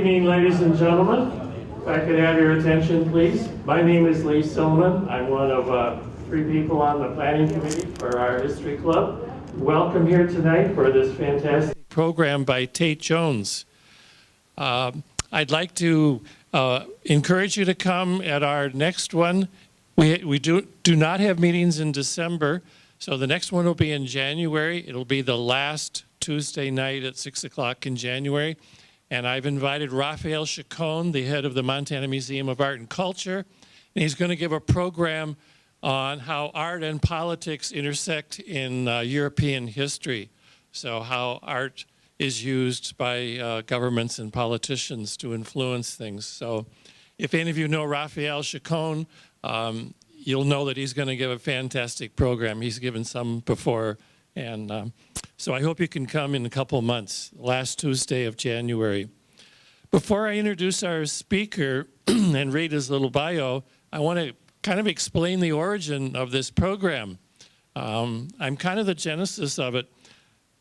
evening, ladies and gentlemen. If I could have your attention, please. My name is Lee Silliman. I'm one of 3 people on the planning committee for our history club. Welcome here tonight for this fantastic program by Tate Jones. I'd like to encourage you to come at our next one. We do not have meetings in December, so the next one will be in January. It'll be the last Tuesday night at 6 o'clock in January. And I've invited Raphael Chacon, the head of the Montana Museum of Art and Culture, and he's going to give a program on how art and politics intersect in European history. So how art is used by governments and politicians to influence things. So if any of you know Raphael Chacon, you'll know that he's going to give a fantastic program. He's given some before. And so I hope you can come in a couple of months, last Tuesday of January. Before I introduce our speaker and read his little bio, I want to kind of explain the origin of this program. I'm kind of the genesis of it.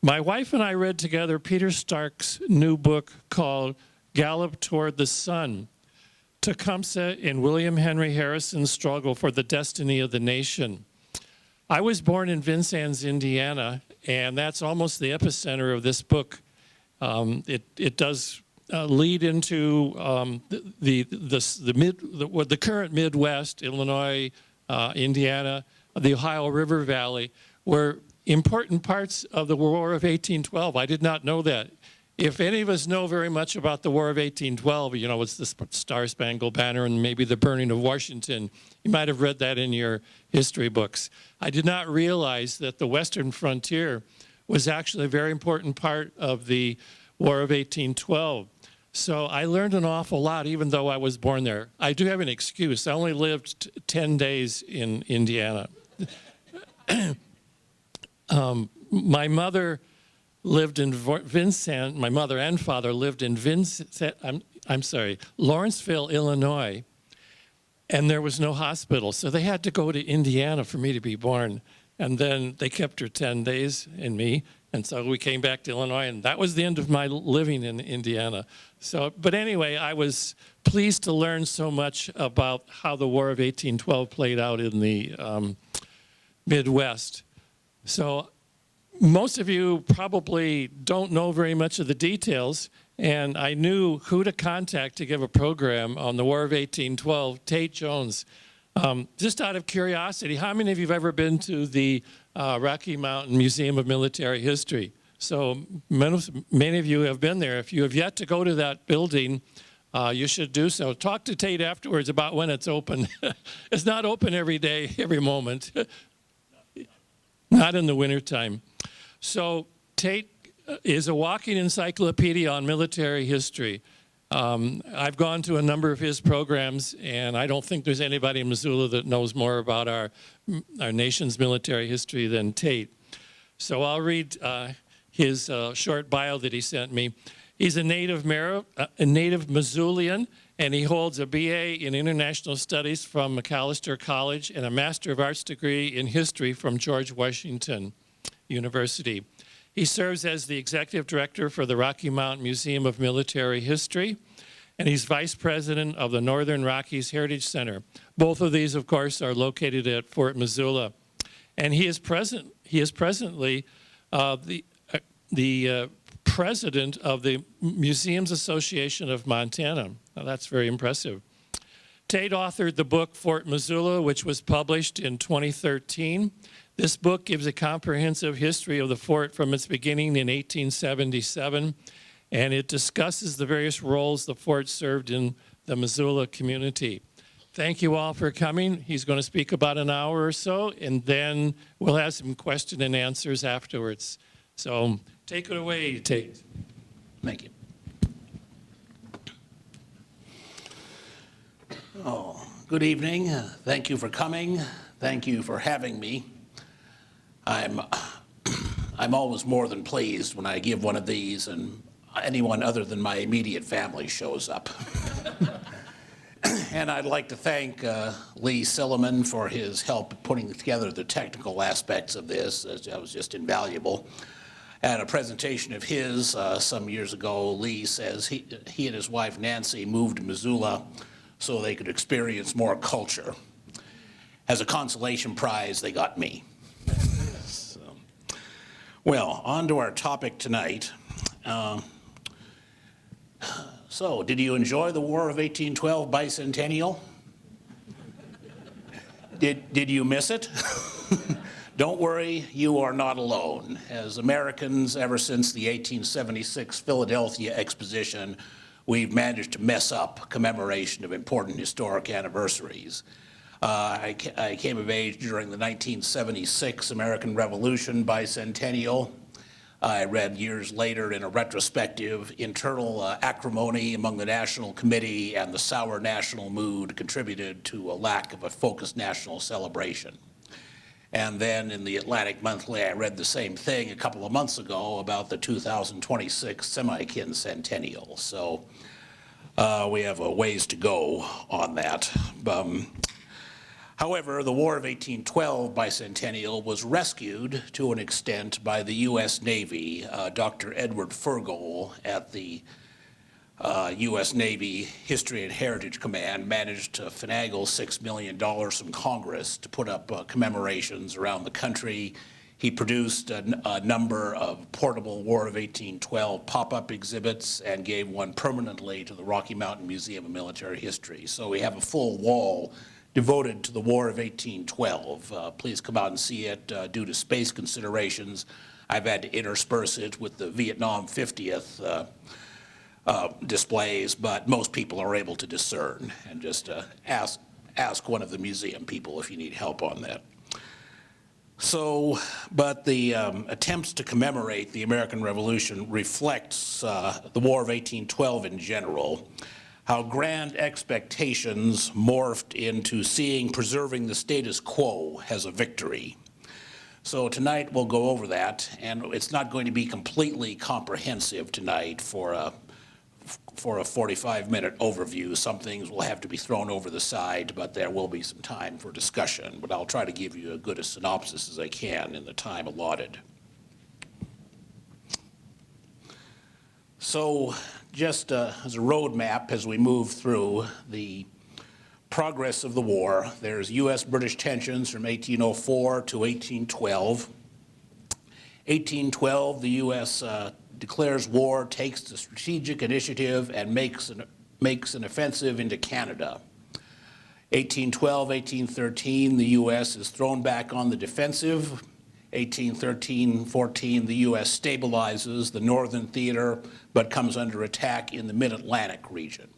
My wife and I read together Peter Stark's new book called Gallop Toward the Sun, Tecumseh and William Henry Harrison's Struggle for the Destiny of the Nation. I was born in Vincennes, Indiana, and that's almost the epicenter of this book. It does lead into the current Midwest, Illinois, Indiana, the Ohio River Valley, were important parts of the War of 1812. I did not know that. If any of us know very much about the War of 1812, you know, it's the Star-Spangled Banner and maybe the burning of Washington. You might have read that in your history books. I did not realize that the Western frontier was actually a very important part of the War of 1812. So I learned an awful lot, even though I was born there. I do have an excuse. I only lived 10 days in Indiana. My mother lived in Vincennes. My mother and father lived in Lawrenceville, Illinois, and there was no hospital. So they had to go to Indiana for me to be born. And then they kept her 10 days in me. And so we came back to Illinois, and that was the end of my living in Indiana. So, but anyway, I was pleased to learn so much about how the War of 1812 played out in the Midwest. So most of you probably don't know very much of the details, and I knew who to contact to give a program on the War of 1812, Tate Jones. Just out of curiosity, how many of you have ever been to the Rocky Mountain Museum of Military History? So many of you have been there. If you have yet to go to that building, you should do so. Talk to Tate afterwards about when it's open. It's not open every day, every moment. Not in the wintertime. So Tate is a walking encyclopedia on military history. I've gone to a number of his programs, and I don't think there's anybody in Missoula that knows more about our nation's military history than Tate. So I'll read his short bio that he sent me. He's a native Missoulian, and he holds a BA in International Studies from Macalester College and a Master of Arts degree in History from George Washington University. He serves as the Executive Director for the Rocky Mountain Museum of Military History, and he's Vice President of the Northern Rockies Heritage Center. Both of these, of course, are located at Fort Missoula. And he is presently the president of the Museums Association of Montana. Now, that's very impressive. Tate authored the book Fort Missoula, which was published in 2013. This book gives a comprehensive history of the fort from its beginning in 1877, and it discusses the various roles the fort served in the Missoula community. Thank you all for coming. He's going to speak about an hour or so, and then we'll have some question and answers afterwards. So take it away, Tate. Thank you. Oh, good evening. Thank you for coming. Thank you for having me. I'm always more than pleased when I give one of these and anyone other than my immediate family shows up. And I'd like to thank Lee Silliman for his help putting together the technical aspects of this. That was just invaluable. At a presentation of his some years ago, Lee says he and his wife Nancy moved to Missoula so they could experience more culture. As a consolation prize, they got me. Well, on to our topic tonight. So, did you enjoy the War of 1812 bicentennial? Did you miss it? Don't worry, you are not alone. As Americans, ever since the 1876 Philadelphia Exposition, we've managed to mess up commemoration of important historic anniversaries. I came of age during the 1976 American Revolution bicentennial. I read years later in a retrospective, internal acrimony among the National Committee and the sour national mood contributed to a lack of a focused national celebration. And then in the Atlantic Monthly, I read the same thing a couple of months ago about the 2026 semi-quincentennial. So we have a ways to go on that. However, the War of 1812 bicentennial was rescued to an extent by the U.S. Navy. Dr. Edward Furgole at the U.S. Navy History and Heritage Command managed to finagle $6 million from Congress to put up commemorations around the country. He produced a number of portable War of 1812 pop-up exhibits and gave one permanently to the Rocky Mountain Museum of Military History. So we have a full wall devoted to the War of 1812. Please come out and see it. Due to space considerations, I've had to intersperse it with the Vietnam 50th displays, but most people are able to discern, and just ask one of the museum people if you need help on that. So, but the attempts to commemorate the American Revolution reflects the War of 1812 in general, how grand expectations morphed into seeing preserving the status quo as a victory. So tonight we'll go over that, and it's not going to be completely comprehensive tonight for a 45-minute overview. Some things will have to be thrown over the side, but there will be some time for discussion. But I'll try to give you as good a synopsis as I can in the time allotted. So just as a roadmap as we move through the progress of the war, there's U.S.-British tensions from 1804 to 1812. 1812, the U.S. Declares war, takes the strategic initiative, and makes an offensive into Canada. 1812, 1813, the U.S. is thrown back on the defensive. 1813-14, the U.S. stabilizes the northern theater, but comes under attack in the mid-Atlantic region.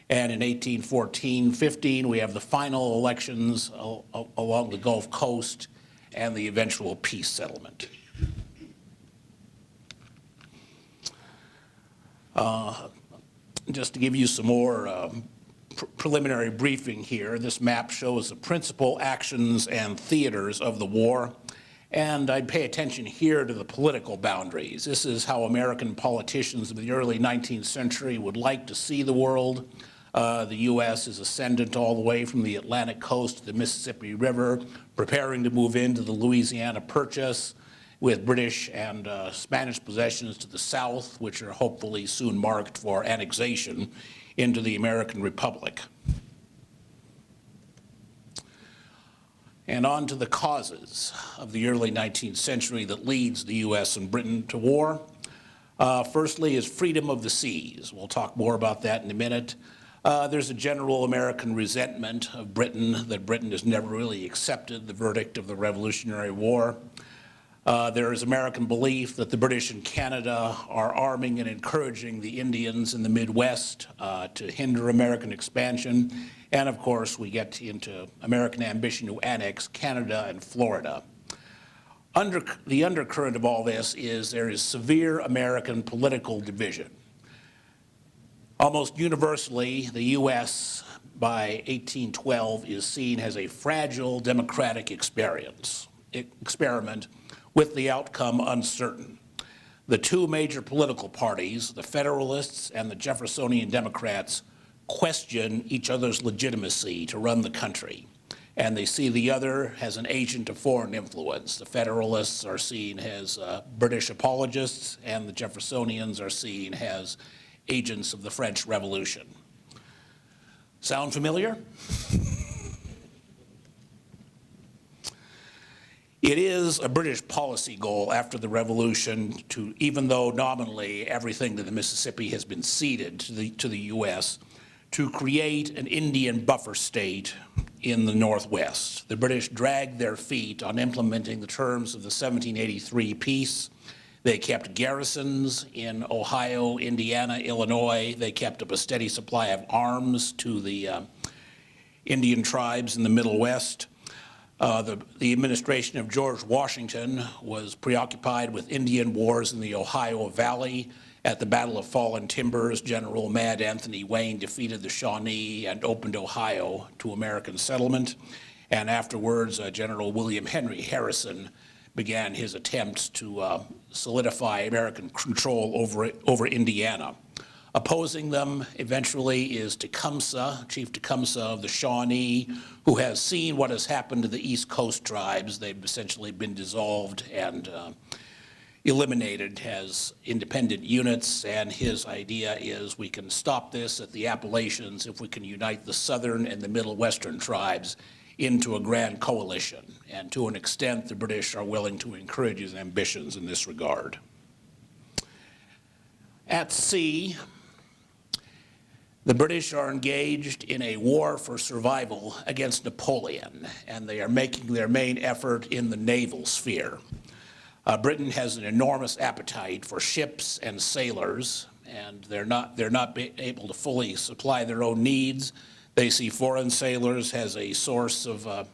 And in 1814-15, we have the final elections along the Gulf Coast and the eventual peace settlement. Just to give you some more preliminary briefing here, this map shows the principal actions and theaters of the war, and I'd pay attention here to the political boundaries. This is how American politicians of the early 19th century would like to see the world. The U.S. is ascendant all the way from the Atlantic coast to the Mississippi River, preparing to move into the Louisiana Purchase, with British and Spanish possessions to the south, which are hopefully soon marked for annexation into the American Republic. And on to the causes of the early 19th century that leads the U.S. and Britain to war. Firstly is freedom of the seas. We'll talk more about that in a minute. There's a general American resentment of Britain, that Britain has never really accepted the verdict of the Revolutionary War. There is American belief that the British and Canada are arming and encouraging the Indians in the Midwest to hinder American expansion. And of course, we get into American ambition to annex Canada and Florida. The undercurrent of all this is there is severe American political division. Almost universally, the U.S. by 1812 is seen as a fragile democratic experiment with the outcome uncertain. The two major political parties, the Federalists and the Jeffersonian Democrats, question each other's legitimacy to run the country. and they see the other as an agent of foreign influence. The Federalists are seen as British apologists, and the Jeffersonians are seen as agents of the French Revolution. Sound familiar? It is a British policy goal after the Revolution to, even though nominally everything to the Mississippi has been ceded to the U.S., to create an Indian buffer state in the Northwest. The British dragged their feet on implementing the terms of the 1783 peace. They kept garrisons in Ohio, Indiana, Illinois. They kept up a steady supply of arms to the Indian tribes in the Middle West. The administration of George Washington was preoccupied with Indian wars in the Ohio Valley. At the Battle of Fallen Timbers, General Mad Anthony Wayne defeated the Shawnee and opened Ohio to American settlement. And afterwards, General William Henry Harrison began his attempts to solidify American control over Indiana. Opposing them eventually is Tecumseh, Chief Tecumseh of the Shawnee, who has seen what has happened to the East Coast tribes. They've essentially been dissolved and eliminated as independent units, and his idea is we can stop this at the Appalachians if we can unite the southern and the middle western tribes into a grand coalition. And to an extent, the British are willing to encourage his ambitions in this regard. At sea, the British are engaged in a war for survival against Napoleon, and they are making their main effort in the naval sphere. Britain has an enormous appetite for ships and sailors, and they're not able to fully supply their own needs. They see foreign sailors as a source of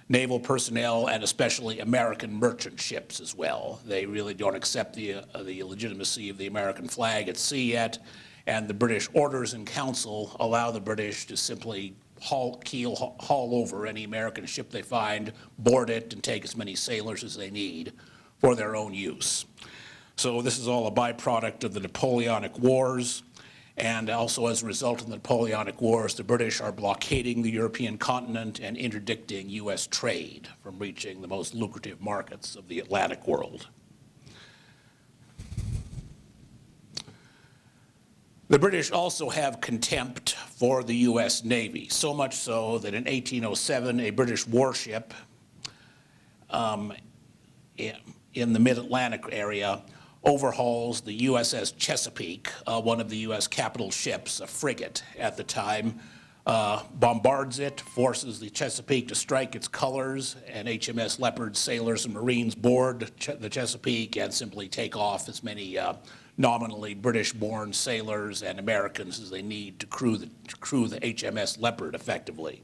naval personnel, and especially American merchant ships as well. They really don't accept the legitimacy of the American flag at sea yet, and the British Orders in Council allow the British to simply haul over any American ship they find, board it, and take as many sailors as they need for their own use. So this is all a byproduct of the Napoleonic Wars, and also as a result of the Napoleonic Wars, the British are blockading the European continent and interdicting U.S. trade from reaching the most lucrative markets of the Atlantic world. The British also have contempt for the U.S. Navy, so much so that in 1807, a British warship in the mid-Atlantic area overhauls the USS Chesapeake, one of the U.S. capital ships, a frigate at the time, bombards it, forces the Chesapeake to strike its colors, and HMS Leopard sailors and Marines board the Chesapeake and simply take off as many nominally British-born sailors and Americans as they need to crew the HMS Leopard effectively.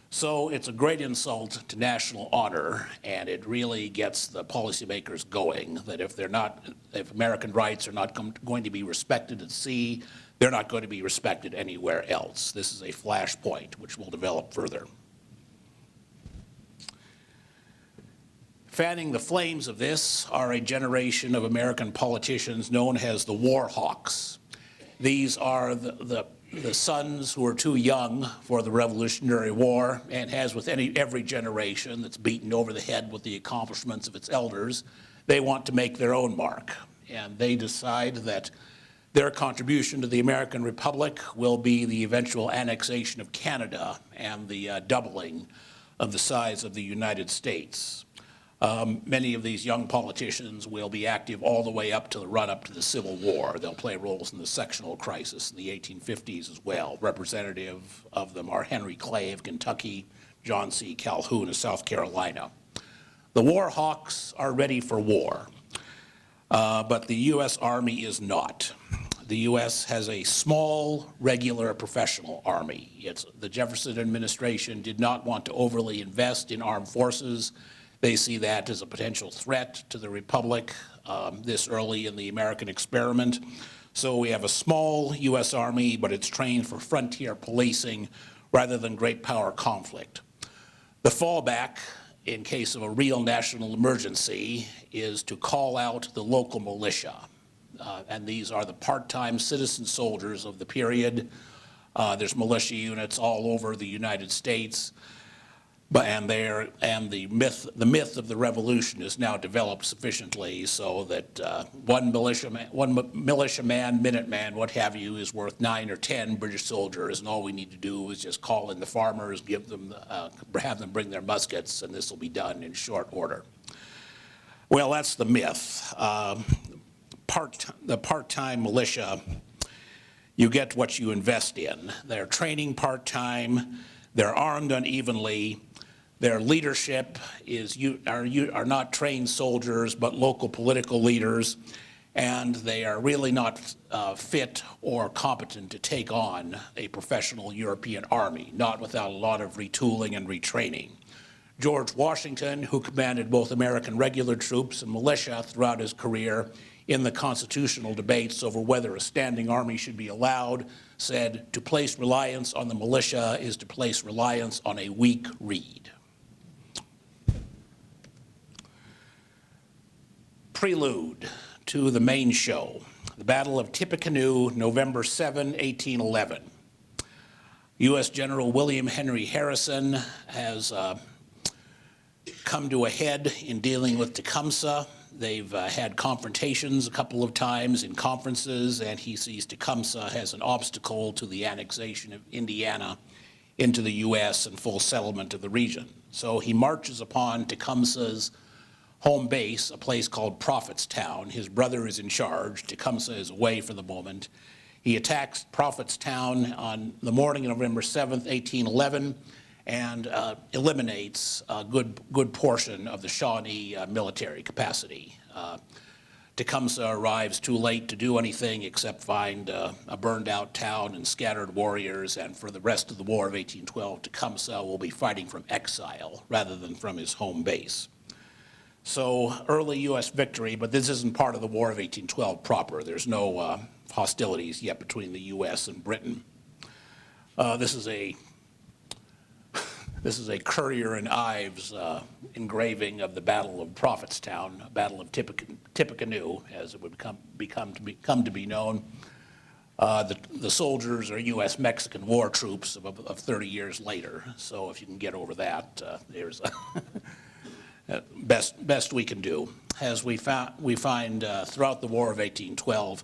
So it's a great insult to national honor, and it really gets the policymakers going that if American rights are not going to be respected at sea, they're not going to be respected anywhere else. This is a flashpoint which will develop further. Fanning the flames of this are a generation of American politicians known as the war hawks. These are the sons who are too young for the Revolutionary War, and as with every generation that's beaten over the head with the accomplishments of its elders, they want to make their own mark. And they decide that their contribution to the American Republic will be the eventual annexation of Canada and the doubling of the size of the United States. Many of these young politicians will be active all the way up to the run-up to the Civil War. They'll play roles in the sectional crisis in the 1850s as well. Representative of them are Henry Clay of Kentucky, John C. Calhoun of South Carolina. The war hawks are ready for war, but the U.S. Army is not. The U.S. has a small, regular, professional army. The Jefferson administration did not want to overly invest in armed forces. They see that as a potential threat to the Republic this early in the American experiment. So we have a small U.S. Army, but it's trained for frontier policing rather than great power conflict. The fallback, in case of a real national emergency, is to call out the local militia. And these are the part-time citizen soldiers of the period. There's militia units all over the United States. And the myth of the revolution is now developed sufficiently so that one militiaman, Minuteman, what have you, is worth 9 or 10 British soldiers, and all we need to do is just call in the farmers, have them bring their muskets, and this will be done in short order. Well, that's the myth. The part-time militia, you get what you invest in. They're training part-time, they're armed unevenly. Their leadership are not trained soldiers, but local political leaders, and they are really not fit or competent to take on a professional European army, not without a lot of retooling and retraining. George Washington, who commanded both American regular troops and militia throughout his career in the constitutional debates over whether a standing army should be allowed, said, "To place reliance on the militia is to place reliance on a weak reed." Prelude to the main show, the Battle of Tippecanoe, November 7, 1811. U.S. General William Henry Harrison has come to a head in dealing with Tecumseh. They've had confrontations a couple of times in conferences, and he sees Tecumseh as an obstacle to the annexation of Indiana into the U.S. and full settlement of the region. So he marches upon Tecumseh's home base, a place called Prophetstown. His brother is in charge. Tecumseh is away for the moment. He attacks Prophetstown on the morning of November 7th, 1811, and eliminates a good portion of the Shawnee military capacity. Tecumseh arrives too late to do anything except find a burned out town and scattered warriors, and for the rest of the War of 1812, Tecumseh will be fighting from exile rather than from his home base. So early U.S. victory, but this isn't part of the War of 1812 proper. There's no hostilities yet between the U.S. and Britain. This is a Currier and Ives engraving of the Battle of Prophetstown, Battle of Tippecanoe, as it would come to be known. The soldiers are U.S.-Mexican war troops of 30 years later. So if you can get over that, there's a best we can do. As we find throughout the War of 1812,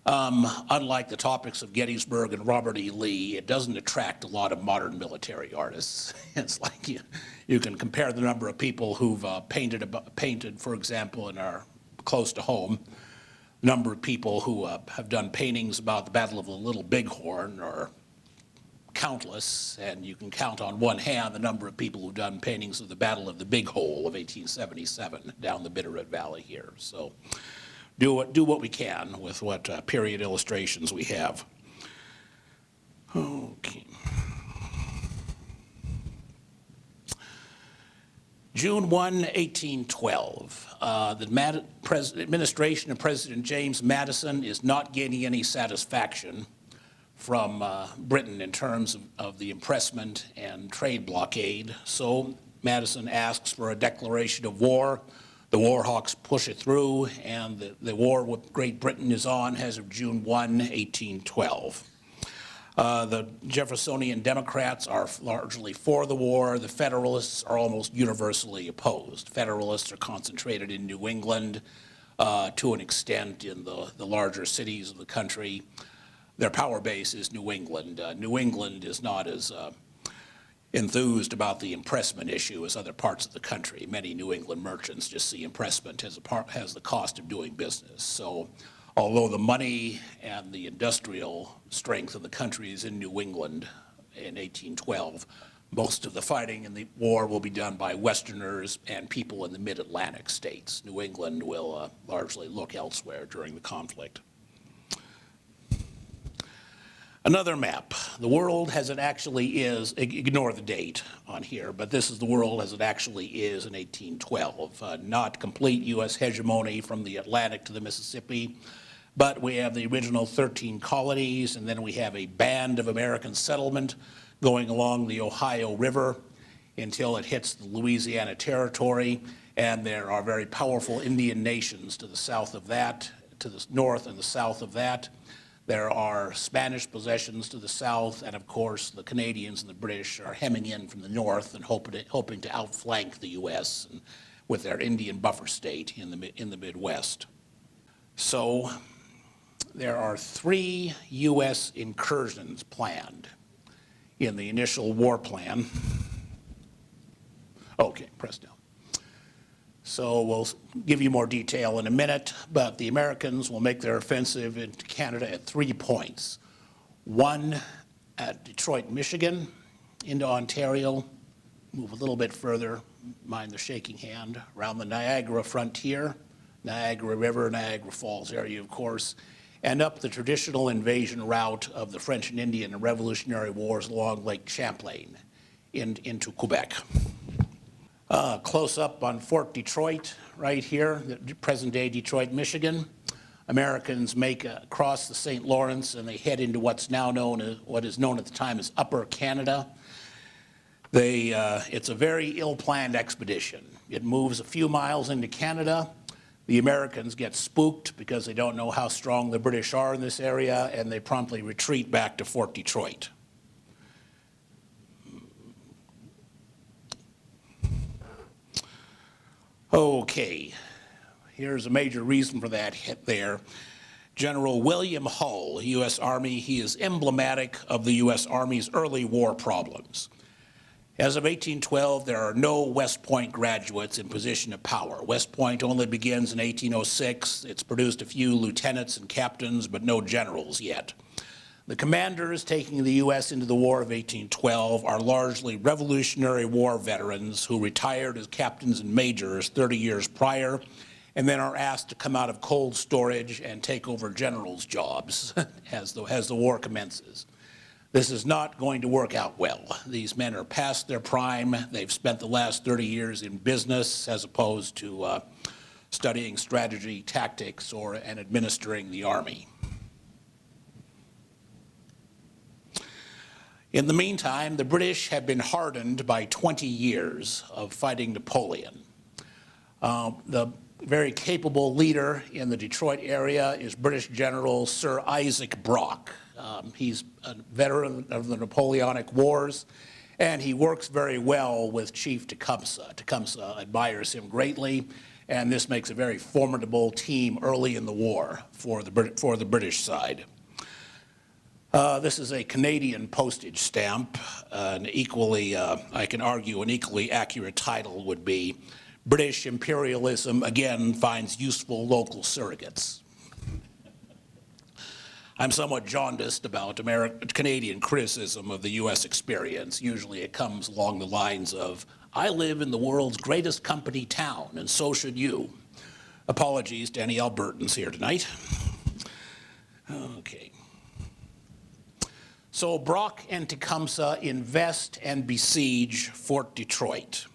unlike the topics of Gettysburg and Robert E. Lee, it doesn't attract a lot of modern military artists. It's like you can compare the number of people who've painted, for example, in our close to home, number of people who have done paintings about the Battle of the Little Bighorn are countless, and you can count on one hand the number of people who've done paintings of the Battle of the Big Hole of 1877 down the Bitterroot Valley here. So do what we can with what period illustrations we have. Okay. June 1, 1812. The administration of President James Madison is not gaining any satisfaction from Britain in terms of the impressment and trade blockade. So Madison asks for a declaration of war. The war hawks push it through, and the war with Great Britain is on as of June 1, 1812. The Jeffersonian Democrats are largely for the war. The Federalists are almost universally opposed. Federalists are concentrated in New England to an extent in the larger cities of the country. Their power base is New England. New England is not as enthused about the impressment issue as other parts of the country. Many New England merchants just see impressment as the cost of doing business. So although the money and the industrial strength of the country is in New England in 1812, most of the fighting in the war will be done by Westerners and people in the mid-Atlantic states. New England will largely look elsewhere during the conflict. Another map. The world as it actually is, ignore the date on here, but this is the world as it actually is in 1812. Not complete U.S. hegemony from the Atlantic to the Mississippi, but we have the original 13 colonies, and then we have a band of American settlement going along the Ohio River until it hits the Louisiana Territory, and there are very powerful Indian nations to the south of that, to the north and the south of that. There are Spanish possessions to the south, and of course the Canadians and the British are hemming in from the north and hoping to outflank the U.S. with their Indian buffer state in the Midwest. So there are 3 U.S. incursions planned in the initial war plan. Okay, press down. So we'll give you more detail in a minute, but the Americans will make their offensive into Canada at 3 points. 1 at Detroit, Michigan, into Ontario, move a little bit further, mind the shaking hand, around the Niagara frontier, Niagara River, Niagara Falls area, of course, and up the traditional invasion route of the French and Indian and Revolutionary Wars along Lake Champlain into Quebec. Close up on Fort Detroit, right here, present-day Detroit, Michigan. Americans cross the St. Lawrence and they head into what is known at the time as Upper Canada. It's a very ill-planned expedition. It moves a few miles into Canada. The Americans get spooked because they don't know how strong the British are in this area, and they promptly retreat back to Fort Detroit. Okay, here's a major reason for that hit there. General William Hull, U.S. Army, he is emblematic of the U.S. Army's early war problems. As of 1812, there are no West Point graduates in position of power. West Point only begins in 1806. It's produced a few lieutenants and captains, but no generals yet. The commanders taking the U.S. into the War of 1812 are largely Revolutionary War veterans who retired as captains and majors 30 years prior, and then are asked to come out of cold storage and take over generals' jobs as the war commences. This is not going to work out well. These men are past their prime. They've spent the last 30 years in business as opposed to studying strategy, tactics, and administering the army. In the meantime, the British have been hardened by 20 years of fighting Napoleon. The very capable leader in the Detroit area is British General Sir Isaac Brock. He's a veteran of the Napoleonic Wars, and he works very well with Chief Tecumseh. Tecumseh admires him greatly, and this makes a very formidable team early in the war for the British side. This is a Canadian postage stamp. I can argue an equally accurate title would be British Imperialism Again Finds Useful Local Surrogates. I'm somewhat jaundiced about Canadian criticism of the U.S. experience. Usually it comes along the lines of, I live in the world's greatest company town, and so should you. Apologies to any Albertans here tonight. Okay. So Brock and Tecumseh invest and besiege Fort Detroit.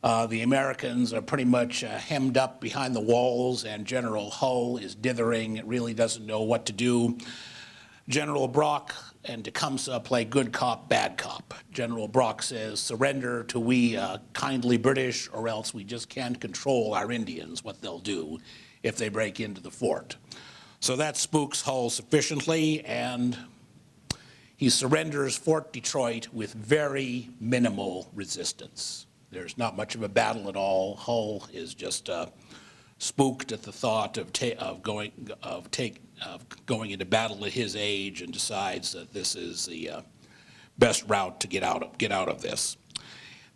The Americans are pretty much hemmed up behind the walls, and General Hull is dithering, really doesn't know what to do. General Brock and Tecumseh play good cop, bad cop. General Brock says, surrender to we kindly British, or else we just can't control our Indians, what they'll do if they break into the fort. So that spooks Hull sufficiently, and he surrenders Fort Detroit with very minimal resistance. There's not much of a battle at all. Hull is just spooked at the thought of going into battle at his age, and decides that this is the best route to get out of this.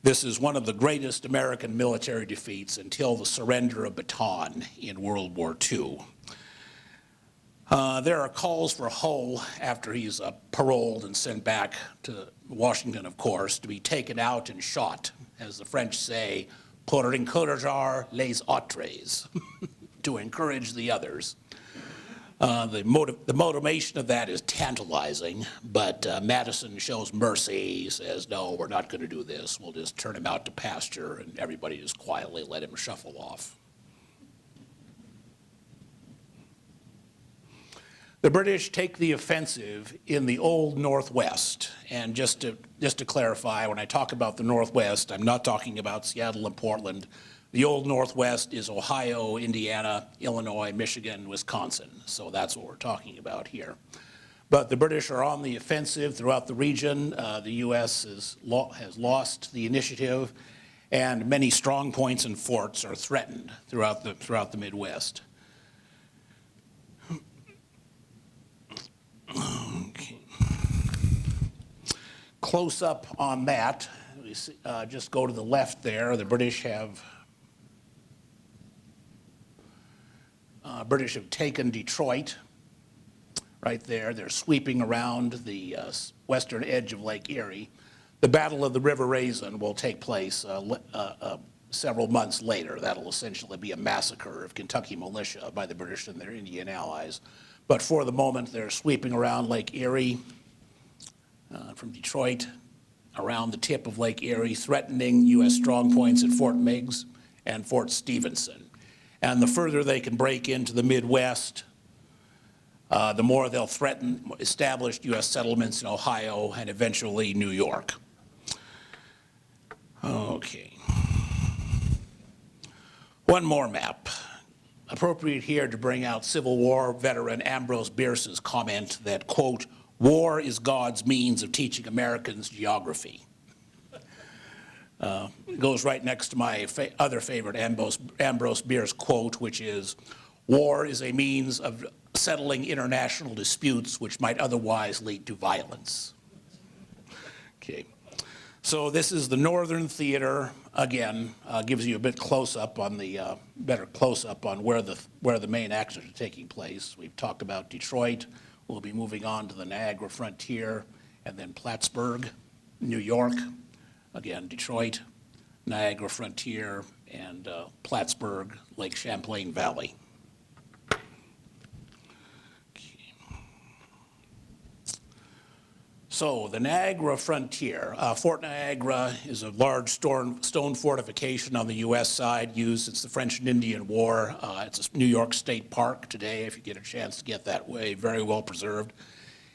This is one of the greatest American military defeats until the surrender of Bataan in World War II. There are calls for Hull, after he's paroled and sent back to Washington, of course, to be taken out and shot, as the French say, pour encourager les autres, to encourage the others. The motivation of that is tantalizing, but Madison shows mercy. He says, no, we're not going to do this. We'll just turn him out to pasture, and everybody just quietly let him shuffle off. The British take the offensive in the old Northwest. And just to clarify, when I talk about the Northwest, I'm not talking about Seattle and Portland, The Old Northwest is Ohio, Indiana, Illinois, Michigan, Wisconsin. So that's what we're talking about here. But the British are on the offensive throughout the region. The U.S. has lost the initiative, and many strong points and forts are threatened throughout the Midwest. Okay. Close up on that, we see, just go to the left there. The British have taken Detroit. Right there, they're sweeping around the western edge of Lake Erie. The Battle of the River Raisin will take place several months later. That'll essentially be a massacre of Kentucky militia by the British and their Indian allies. But for the moment, they're sweeping around Lake Erie from Detroit, around the tip of Lake Erie, threatening U.S. strong points at Fort Meigs and Fort Stephenson. And the further they can break into the Midwest, the more they'll threaten established U.S. settlements in Ohio and eventually New York. Okay. One more map. Appropriate here to bring out Civil War veteran Ambrose Bierce's comment that, quote, "War is God's means of teaching Americans geography." It goes right next to my other favorite Ambrose Bierce quote, which is, "War is a means of settling international disputes which might otherwise lead to violence." Okay, so this is the Northern Theater. Again, gives you a bit close-up on the better close-up on where the main actions are taking place. We've talked about Detroit. We'll be moving on to the Niagara frontier, and then Plattsburgh, New York. Again, Detroit, Niagara frontier, and Plattsburgh, Lake Champlain Valley. So the Niagara frontier. Fort Niagara is a large stone fortification on the U.S. side used since the French and Indian War. It's a New York State Park today, if you get a chance to get that way, very well preserved.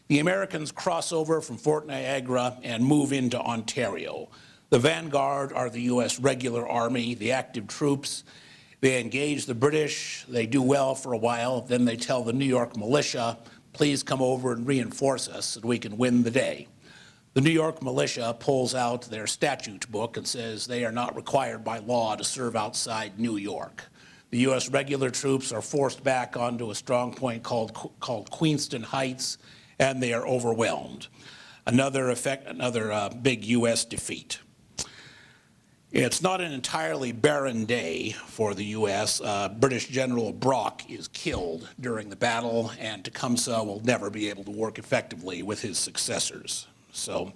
The Americans cross over from Fort Niagara and move into Ontario. The vanguard are the U.S. regular army, the active troops. They engage the British. They do well for a while. Then they tell the New York militia, "Please come over and reinforce us so we can win the day." The New York militia pulls out their statute book and says they are not required by law to serve outside New York. The U.S. regular troops are forced back onto a strong point called Queenston Heights, and they are overwhelmed. Another big U.S. defeat. It's not an entirely barren day for the U.S. British General Brock is killed during the battle, and Tecumseh will never be able to work effectively with his successors. So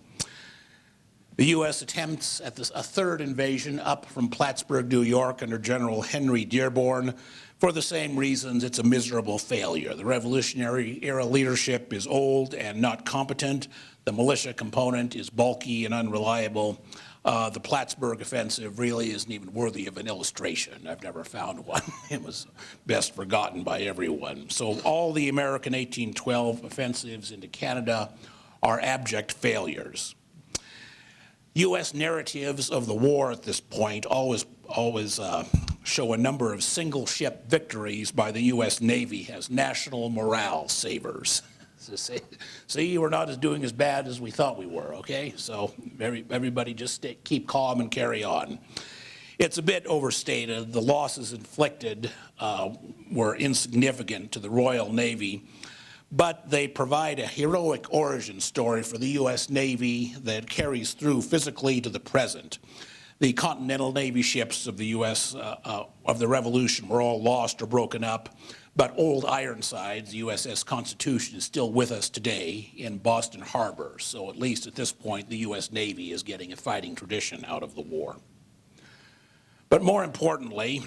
the U.S. attempts at a third invasion up from Plattsburgh, New York, under General Henry Dearborn. For the same reasons, it's a miserable failure. The Revolutionary era leadership is old and not competent. The militia component is bulky and unreliable. The Plattsburgh offensive really isn't even worthy of an illustration. I've never found one. It was best forgotten by everyone. So all the American 1812 offensives into Canada are abject failures. U.S. narratives of the war at this point always show a number of single ship victories by the U.S. Navy as national morale savers. See, we're not doing as bad as we thought we were, okay? So everybody just keep calm and carry on. It's a bit overstated. The losses inflicted were insignificant to the Royal Navy, but they provide a heroic origin story for the U.S. Navy that carries through physically to the present. The Continental Navy ships of the U.S. Of the Revolution were all lost or broken up, but old Ironsides, the USS Constitution, is still with us today in Boston Harbor. So at least at this point, the U.S. Navy is getting a fighting tradition out of the war. But more importantly,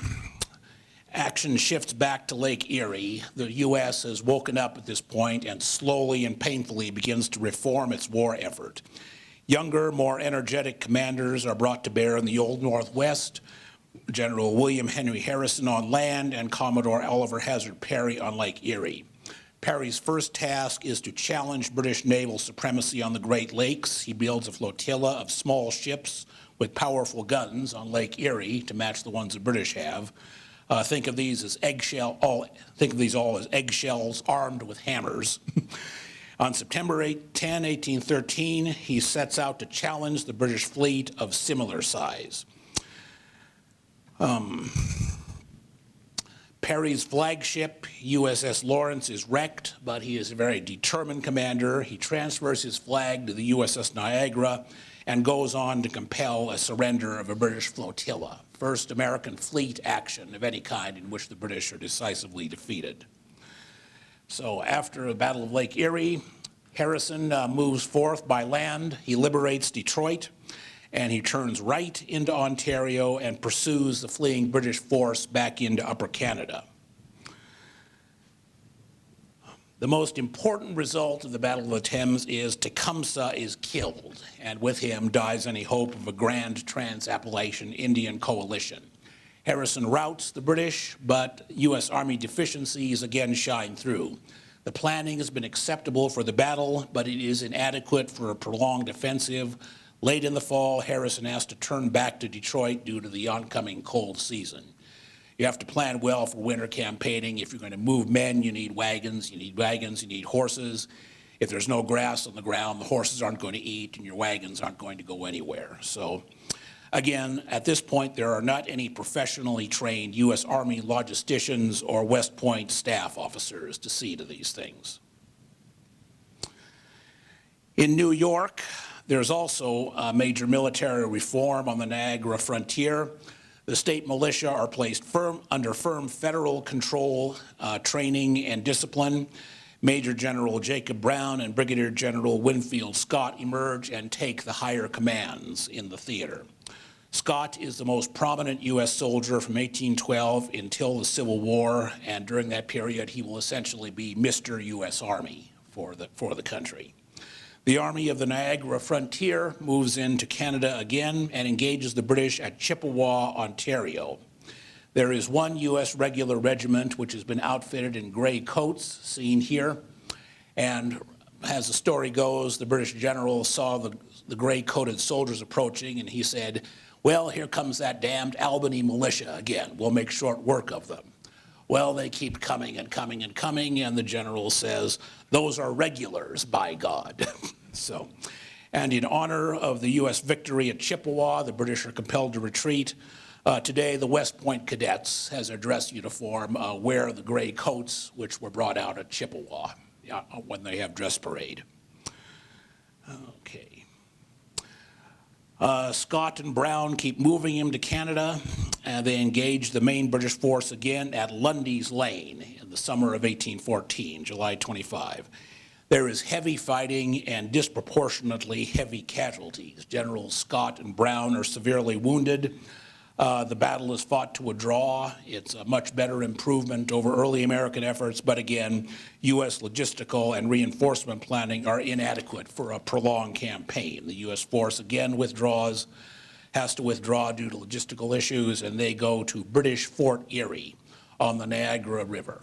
action shifts back to Lake Erie. The U.S. has woken up at this point and slowly and painfully begins to reform its war effort. Younger, more energetic commanders are brought to bear in the Old Northwest. General William Henry Harrison on land and Commodore Oliver Hazard Perry on Lake Erie. Perry's first task is to challenge British naval supremacy on the Great Lakes. He builds a flotilla of small ships with powerful guns on Lake Erie to match the ones the British have. Think of these all as eggshells armed with hammers. On September 10, 1813, he sets out to challenge the British fleet of similar size. Perry's flagship, USS Lawrence, is wrecked, but he is a very determined commander. He transfers his flag to the USS Niagara and goes on to compel a surrender of a British flotilla, first American fleet action of any kind in which the British are decisively defeated. So after the Battle of Lake Erie, Harrison moves forth by land. He liberates Detroit, and he turns right into Ontario and pursues the fleeing British force back into Upper Canada. The most important result of the Battle of the Thames is Tecumseh is killed, and with him dies any hope of a grand trans-Appalachian Indian coalition. Harrison routs the British, but U.S. Army deficiencies again shine through. The planning has been acceptable for the battle, but it is inadequate for a prolonged offensive. Late in the fall, Harrison has to turn back to Detroit due to the oncoming cold season. You have to plan well for winter campaigning. If you're going to move men, you need wagons, you need horses. If there's no grass on the ground, the horses aren't going to eat and your wagons aren't going to go anywhere. So again, at this point, there are not any professionally trained U.S. Army logisticians or West Point staff officers to see to these things. In New York, there's also a major military reform on the Niagara frontier. The state militia are placed under firm federal control, training, and discipline. Major General Jacob Brown and Brigadier General Winfield Scott emerge and take the higher commands in the theater. Scott is the most prominent U.S. soldier from 1812 until the Civil War, and during that period, he will essentially be Mr. U.S. Army for the country. The Army of the Niagara Frontier moves into Canada again and engages the British at Chippewa, Ontario. There is one U.S. regular regiment which has been outfitted in gray coats, seen here, and as the story goes, the British general saw the gray-coated soldiers approaching, and he said, "Well, here comes that damned Albany militia again. We'll make short work of them." Well, they keep coming and coming and coming, and the general says, "Those are regulars, by God." And in honor of the U.S. victory at Chippewa, the British are compelled to retreat. Today, the West Point cadets, as their dress uniform, wear the gray coats which were brought out at Chippewa when they have dress parade. Okay. Scott and Brown keep moving him to Canada, and they engage the main British force again at Lundy's Lane in the summer of 1814, July 25. There is heavy fighting and disproportionately heavy casualties. Generals Scott and Brown are severely wounded. The battle is fought to a draw. It's a much better improvement over early American efforts, but again, U.S. logistical and reinforcement planning are inadequate for a prolonged campaign. The U.S. force again has to withdraw due to logistical issues, and they go to British Fort Erie on the Niagara River.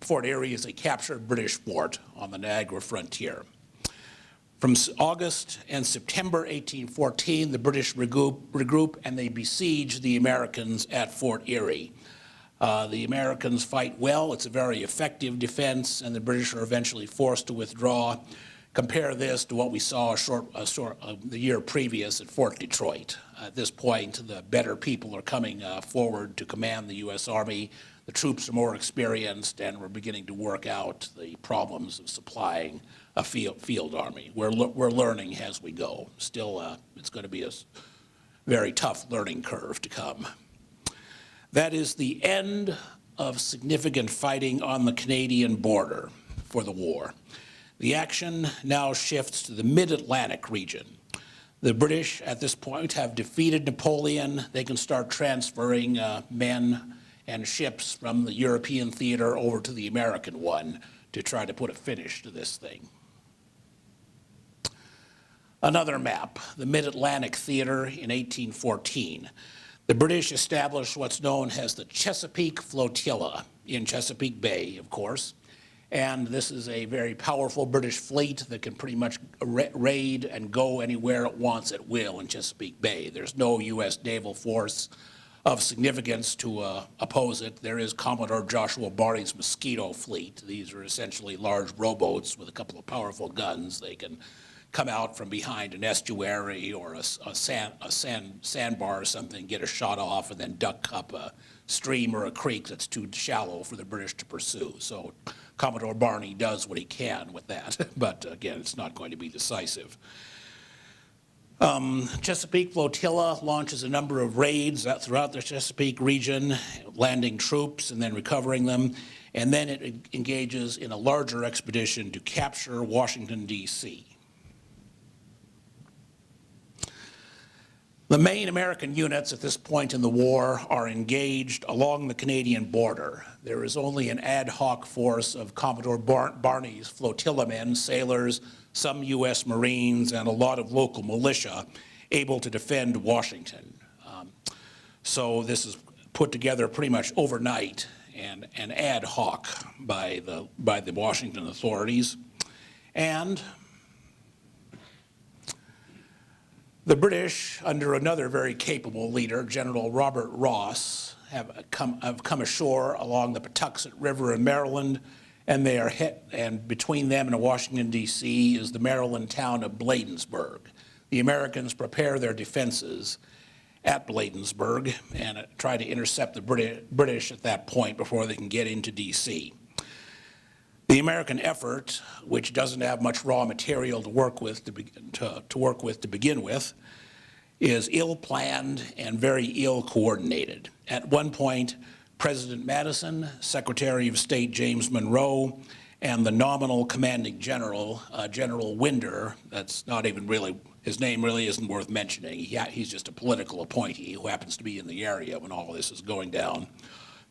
Fort Erie is a captured British fort on the Niagara frontier. From August and September 1814, the British regroup and they besiege the Americans at Fort Erie. The Americans fight well. It's a very effective defense, and the British are eventually forced to withdraw. Compare this to what we saw the year previous at Fort Detroit. At this point, the better people are coming forward to command the U.S. Army. The troops are more experienced, and we're beginning to work out the problems of supplying a field army. We're learning as we go. Still, it's going to be a very tough learning curve to come. That is the end of significant fighting on the Canadian border for the war. The action now shifts to the mid-Atlantic region. The British, at this point, have defeated Napoleon. They can start transferring men and ships from the European theater over to the American one to try to put a finish to this thing. Another map, the Mid-Atlantic Theater in 1814. The British established what's known as the Chesapeake Flotilla in Chesapeake Bay, of course, And this is a very powerful British fleet that can pretty much raid and go anywhere it wants at will in Chesapeake Bay. There's no U.S. naval force of significance to oppose it. There is Commodore Joshua Barney's Mosquito fleet. These are essentially large rowboats with a couple of powerful guns. They can come out from behind an estuary or a sandbar or something, get a shot off, and then duck up a stream or a creek that's too shallow for the British to pursue. So Commodore Barney does what he can with that, but again, it's not going to be decisive. Chesapeake Flotilla launches a number of raids throughout the Chesapeake region, landing troops and then recovering them, and then it engages in a larger expedition to capture Washington, D.C. The main American units at this point in the war are engaged along the Canadian border. There is only an ad hoc force of Commodore Barney's flotilla men, sailors, some U.S. Marines, and a lot of local militia able to defend Washington. So this is put together pretty much overnight and ad hoc by the Washington authorities. And the British, under another very capable leader, General Robert Ross, have come ashore along the Patuxent River in Maryland, and they are and between them and Washington, D.C. is the Maryland town of Bladensburg. The Americans prepare their defenses at Bladensburg and try to intercept the British at that point before they can get into D.C. The American effort, which doesn't have much raw material to work with to begin with, is ill-planned and very ill-coordinated. At one point, President Madison, Secretary of State James Monroe, and the nominal commanding general, General Winder, that's not even really, his name really isn't worth mentioning. He's just a political appointee who happens to be in the area when all this is going down.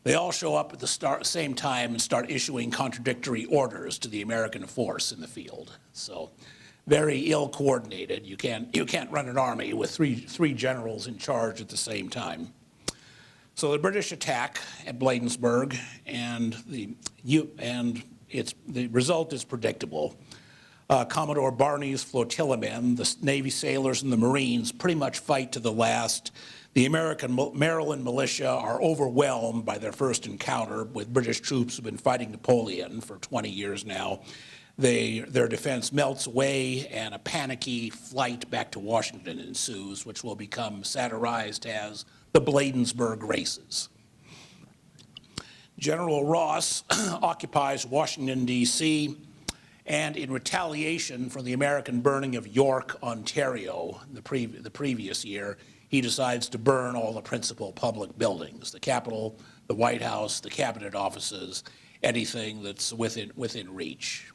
They all show up at the same time and start issuing contradictory orders to the American force in the field. So very ill-coordinated. You can't run an army with three generals in charge at the same time. So the British attack at Bladensburg, and the result is predictable. Commodore Barney's flotilla men, the Navy sailors and the Marines pretty much fight to the last. The American Maryland militia are overwhelmed by their first encounter with British troops who've been fighting Napoleon for 20 years now. Their defense melts away, and a panicky flight back to Washington ensues, which will become satirized as the Bladensburg races. General Ross occupies Washington, D.C., and in retaliation for the American burning of York, Ontario, the previous year, he decides to burn all the principal public buildings, the Capitol, the White House, the cabinet offices, anything that's within reach,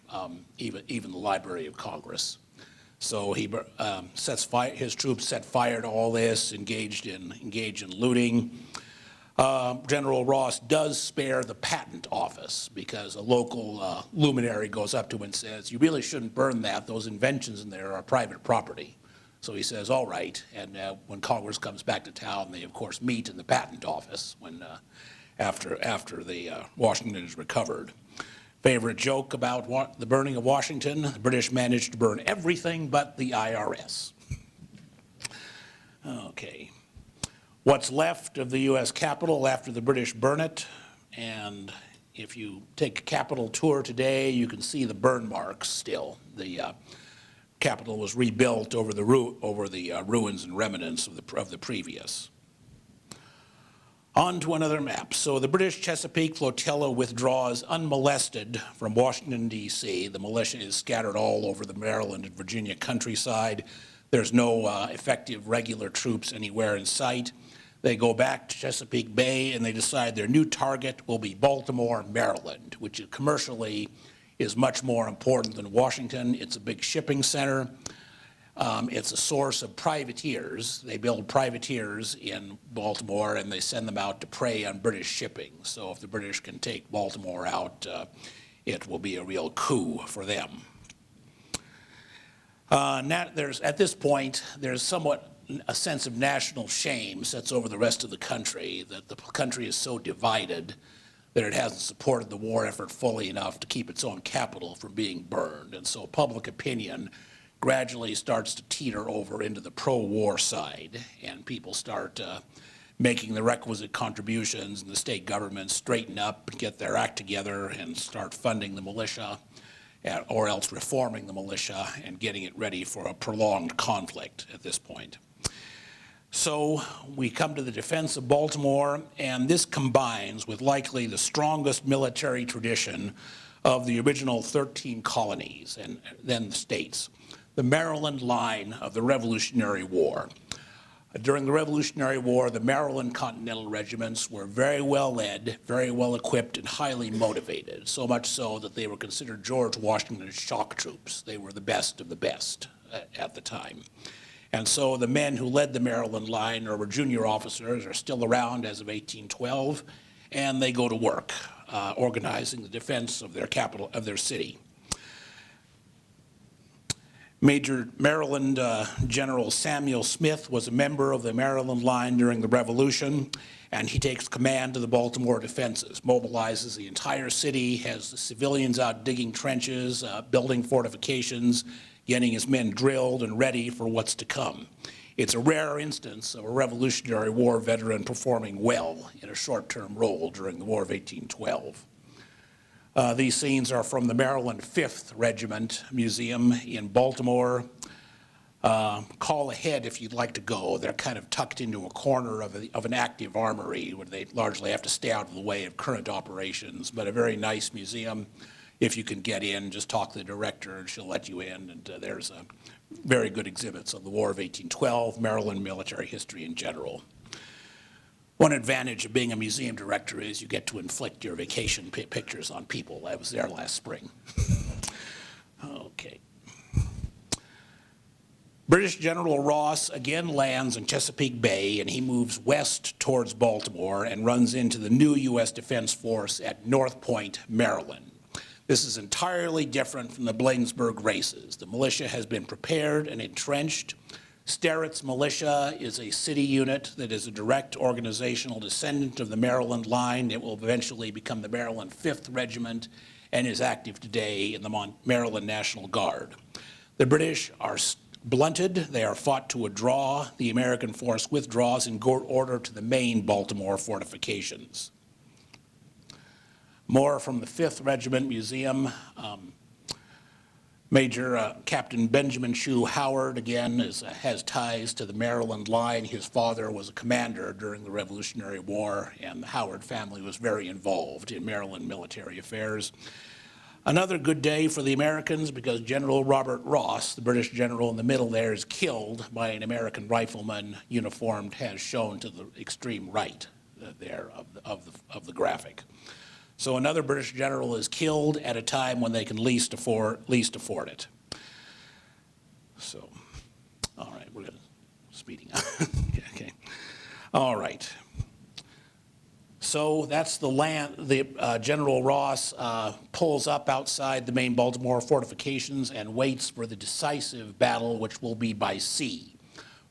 even the Library of Congress. So he his troops set fire to all this, engaged in looting. General Ross does spare the patent office because a local luminary goes up to him and says, "You really shouldn't burn that. Those inventions in there are private property." So he says, "All right." And when Congress comes back to town, they of course meet in the patent office when after the Washington is recovered. Favorite joke about the burning of Washington: the British managed to burn everything but the IRS. Okay. What's left of the U.S. Capitol after the British burn it, and if you take a Capitol tour today, you can see the burn marks still. The Capitol was rebuilt over the ruins and remnants of the previous. On to another map. So the British Chesapeake Flotilla withdraws unmolested from Washington, D.C. The militia is scattered all over the Maryland and Virginia countryside. There's no effective regular troops anywhere in sight. They go back to Chesapeake Bay and they decide their new target will be Baltimore, Maryland, which commercially is much more important than Washington. It's a big shipping center. It's a source of privateers. They build privateers in Baltimore and they send them out to prey on British shipping. So if the British can take Baltimore out, it will be a real coup for them. At this point, there's somewhat a sense of national shame sets over the rest of the country, that the country is so divided that it hasn't supported the war effort fully enough to keep its own capital from being burned. And so public opinion gradually starts to teeter over into the pro-war side, and people start making the requisite contributions, and the state governments straighten up, get their act together, and start funding the militia, or else reforming the militia and getting it ready for a prolonged conflict at this point. So we come to the defense of Baltimore, and this combines with likely the strongest military tradition of the original 13 colonies and then the states, the Maryland line of the Revolutionary War. During the Revolutionary War, the Maryland Continental Regiments were very well led, very well equipped, and highly motivated, so much so that they were considered George Washington's shock troops. They were the best of the best at the time. And so the men who led the Maryland line, or were junior officers, are still around as of 1812, and they go to work organizing the defense of their capital, of their city. Major Maryland General Samuel Smith was a member of the Maryland line during the Revolution, and he takes command of the Baltimore defenses, mobilizes the entire city, has the civilians out digging trenches, building fortifications, getting his men drilled and ready for what's to come. It's a rare instance of a Revolutionary War veteran performing well in a short-term role during the War of 1812. These scenes are from the Maryland 5th Regiment Museum in Baltimore. Call ahead if you'd like to go. They're kind of tucked into a corner of an active armory where they largely have to stay out of the way of current operations, but a very nice museum. If you can get in, just talk to the director and she'll let you in. And there's very good exhibits of the War of 1812, Maryland military history in general. One advantage of being a museum director is you get to inflict your vacation pictures on people. I was there last spring. Okay. British General Ross again lands in Chesapeake Bay, and he moves west towards Baltimore and runs into the new U.S. Defense Force at North Point, Maryland. This is entirely different from the Bladensburg races. The militia has been prepared and entrenched. Sterrett's militia is a city unit that is a direct organizational descendant of the Maryland line. It will eventually become the Maryland 5th Regiment and is active today in the Maryland National Guard. The British are blunted. They are fought to a draw. The American force withdraws in order to the main Baltimore fortifications. More from the 5th Regiment Museum. Major Captain Benjamin Shue Howard, again, has ties to the Maryland line. His father was a commander during the Revolutionary War, and the Howard family was very involved in Maryland military affairs. Another good day for the Americans because General Robert Ross, the British general in the middle there, is killed by an American rifleman uniformed, as shown to the extreme right there of the graphic. So another British general is killed at a time when they can least afford it. So, all right, we're speeding up. Okay, all right. So that's the land. General Ross pulls up outside the main Baltimore fortifications and waits for the decisive battle, which will be by sea.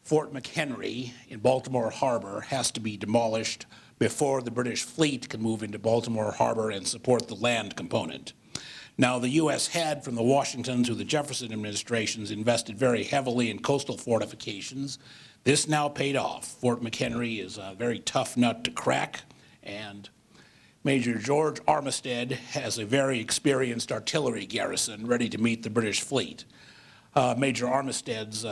Fort McHenry in Baltimore Harbor has to be demolished before the British fleet can move into Baltimore Harbor and support the land component. Now, the U.S. had, from the Washington to the Jefferson administrations, invested very heavily in coastal fortifications. This now paid off. Fort McHenry is a very tough nut to crack, and Major George Armistead has a very experienced artillery garrison ready to meet the British fleet. Major Armistead's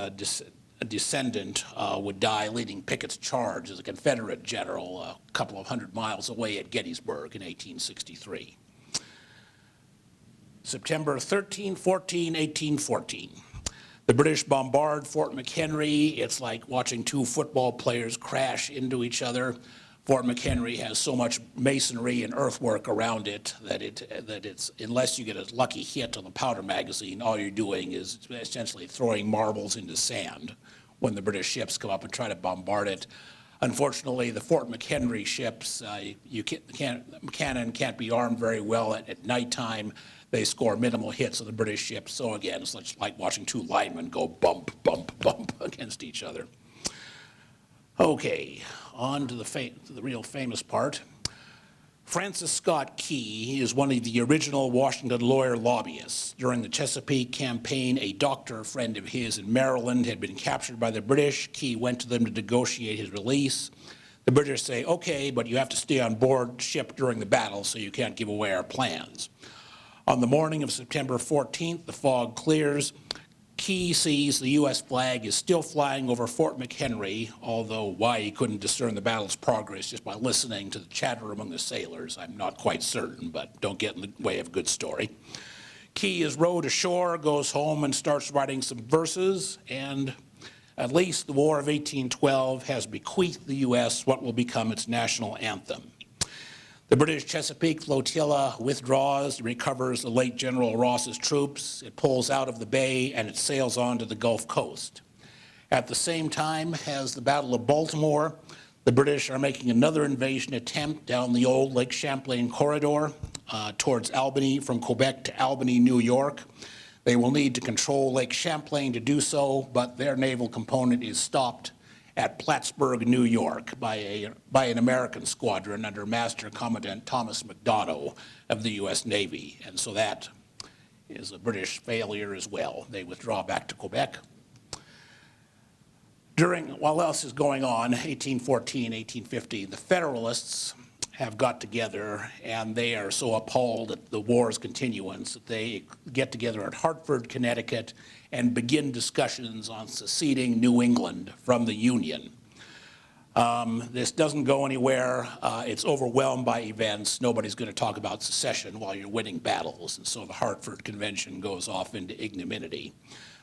descendant would die leading Pickett's charge as a Confederate general a couple of hundred miles away at Gettysburg in 1863. September 13, 14, 1814. The British bombard Fort McHenry. It's like watching two football players crash into each other. Fort McHenry has so much masonry and earthwork around it that it's unless you get a lucky hit on the powder magazine, all you're doing is essentially throwing marbles into sand when the British ships come up and try to bombard it. Unfortunately, the Fort McHenry ships, cannon can't be armed very well at nighttime. They score minimal hits on the British ships. So again, it's like watching two linemen go bump, bump, bump against each other. Okay, on to the real famous part. Francis Scott Key is one of the original Washington lawyer lobbyists. During the Chesapeake campaign, a doctor friend of his in Maryland had been captured by the British. Key went to them to negotiate his release. The British say, okay, but you have to stay on board ship during the battle, so you can't give away our plans. On the morning of September 14th, the fog clears. Key sees the U.S. flag is still flying over Fort McHenry, although why he couldn't discern the battle's progress just by listening to the chatter among the sailors, I'm not quite certain, but don't get in the way of a good story. Key is rowed ashore, goes home, and starts writing some verses, and at least the War of 1812 has bequeathed the U.S. what will become its national anthem. The British Chesapeake flotilla withdraws and recovers the late General Ross's troops. It pulls out of the bay and it sails on to the Gulf Coast. At the same time as the Battle of Baltimore, the British are making another invasion attempt down the old Lake Champlain corridor towards Albany, from Quebec to Albany, New York. They will need to control Lake Champlain to do so, but their naval component is stopped at Plattsburgh, New York, by an American squadron under Master Commandant Thomas McDonough of the U.S. Navy. And so that is a British failure as well. They withdraw back to Quebec. While else is going on, 1814, 1815, the Federalists have got together, and they are so appalled at the war's continuance that they get together at Hartford, Connecticut, and begin discussions on seceding New England from the Union. This doesn't go anywhere. It's overwhelmed by events. Nobody's going to talk about secession while you're winning battles, and so the Hartford Convention goes off into ignominy.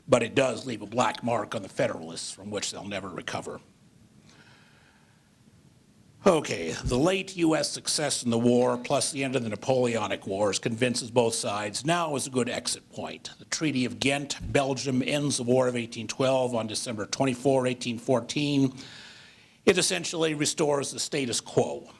But it does leave a black mark on the Federalists from which they'll never recover. Okay, the late U.S. success in the war, plus the end of the Napoleonic Wars, convinces both sides now is a good exit point. The Treaty of Ghent, Belgium, ends the War of 1812 on December 24, 1814. It essentially restores the status quo.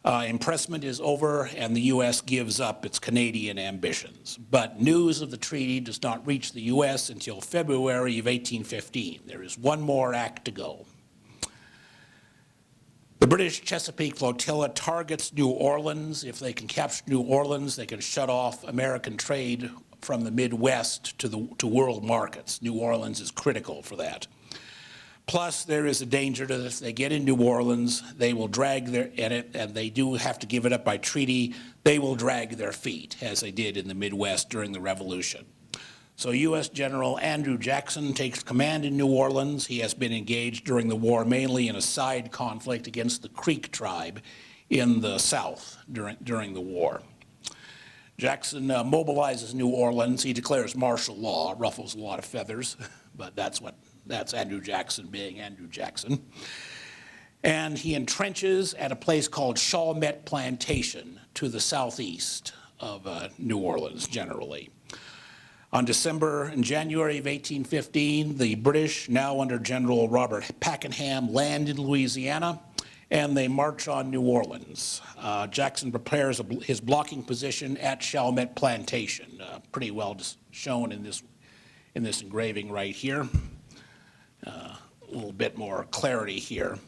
Impressment is over, and the U.S. gives up its Canadian ambitions. But news of the treaty does not reach the U.S. until February of 1815. There is one more act to go. The British Chesapeake flotilla targets New Orleans. If they can capture New Orleans, they can shut off American trade from the Midwest to world markets. New Orleans is critical for that. Plus, there is a danger that if they get in New Orleans, they will drag and they do have to give it up by treaty, they will drag their feet, as they did in the Midwest during the Revolution. So U.S. General Andrew Jackson takes command in New Orleans. He has been engaged during the war mainly in a side conflict against the Creek tribe in the South during the war. Jackson mobilizes New Orleans. He declares martial law, ruffles a lot of feathers, but that's Andrew Jackson being Andrew Jackson. And he entrenches at a place called Chalmette Plantation to the southeast of New Orleans generally. On December and January of 1815, the British, now under General Robert Pakenham, land in Louisiana, and they march on New Orleans. Jackson prepares his blocking position at Chalmette Plantation, pretty well shown in this engraving right here. A little bit more clarity here.